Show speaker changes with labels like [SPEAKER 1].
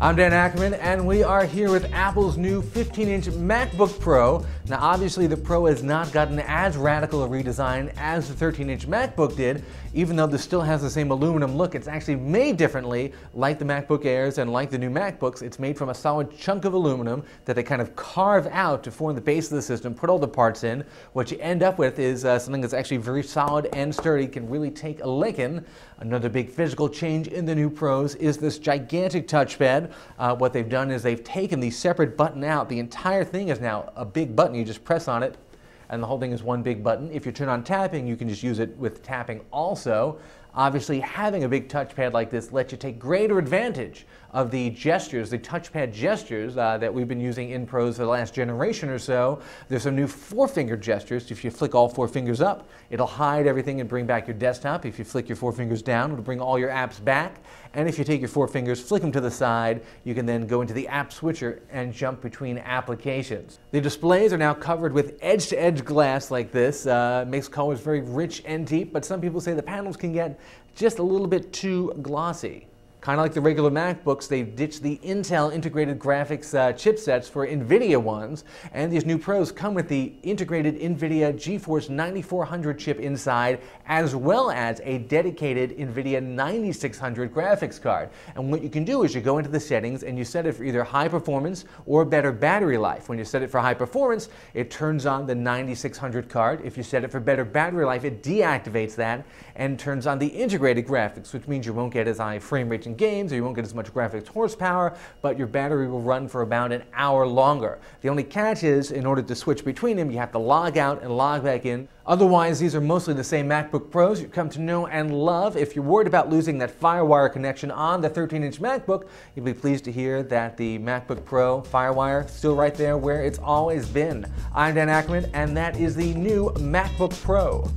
[SPEAKER 1] I'm Dan Ackerman, and we are here with Apple's new 15-inch MacBook Pro. Now, obviously, the Pro has not gotten as radical a redesign as the 13-inch MacBook did. Even though this still has the same aluminum look, it's actually made differently, like the MacBook Airs and like the new MacBooks. It's made from a solid chunk of aluminum that they kind of carve out to form the base of the system, put all the parts in. What you end up with is something that's actually very solid and sturdy, can really take a licking. Another big physical change in the new Pros is this gigantic touchpad. What they've done is they've taken the separate button out. The entire thing is now a big button. You just press on it, and the whole thing is one big button. If you turn on tapping, you can just use it with tapping also. Obviously, having a big touchpad like this lets you take greater advantage of the gestures, the touchpad gestures that we've been using in Pros for the last generation or so. There's some new four-finger gestures. If you flick all four fingers up, it'll hide everything and bring back your desktop. If you flick your four fingers down, it'll bring all your apps back. And if you take your four fingers, flick them to the side, you can then go into the app switcher and jump between applications. The displays are now covered with edge-to-edge glass like this. Makes colors very rich and deep, but some people say the panels can get just a little bit too glossy. Kind of like the regular MacBooks, they've ditched the Intel integrated graphics chipsets for NVIDIA ones, and these new Pros come with the integrated NVIDIA GeForce 9400 chip inside, as well as a dedicated NVIDIA 9600 graphics card. And what you can do is you go into the settings and you set it for either high performance or better battery life. When you set it for high performance, it turns on the 9600 card. If you set it for better battery life, it deactivates that and turns on the integrated graphics, which means you won't get as high frame rates in games, or you won't get as much graphics horsepower, but your battery will run for about an hour longer. The only catch is, in order to switch between them, you have to log out and log back in. Otherwise, these are mostly the same MacBook Pros you've come to know and love. If you're worried about losing that FireWire connection on the 13-inch MacBook, you'll be pleased to hear that the MacBook Pro FireWire is still right there where it's always been. I'm Dan Ackerman, and that is the new MacBook Pro.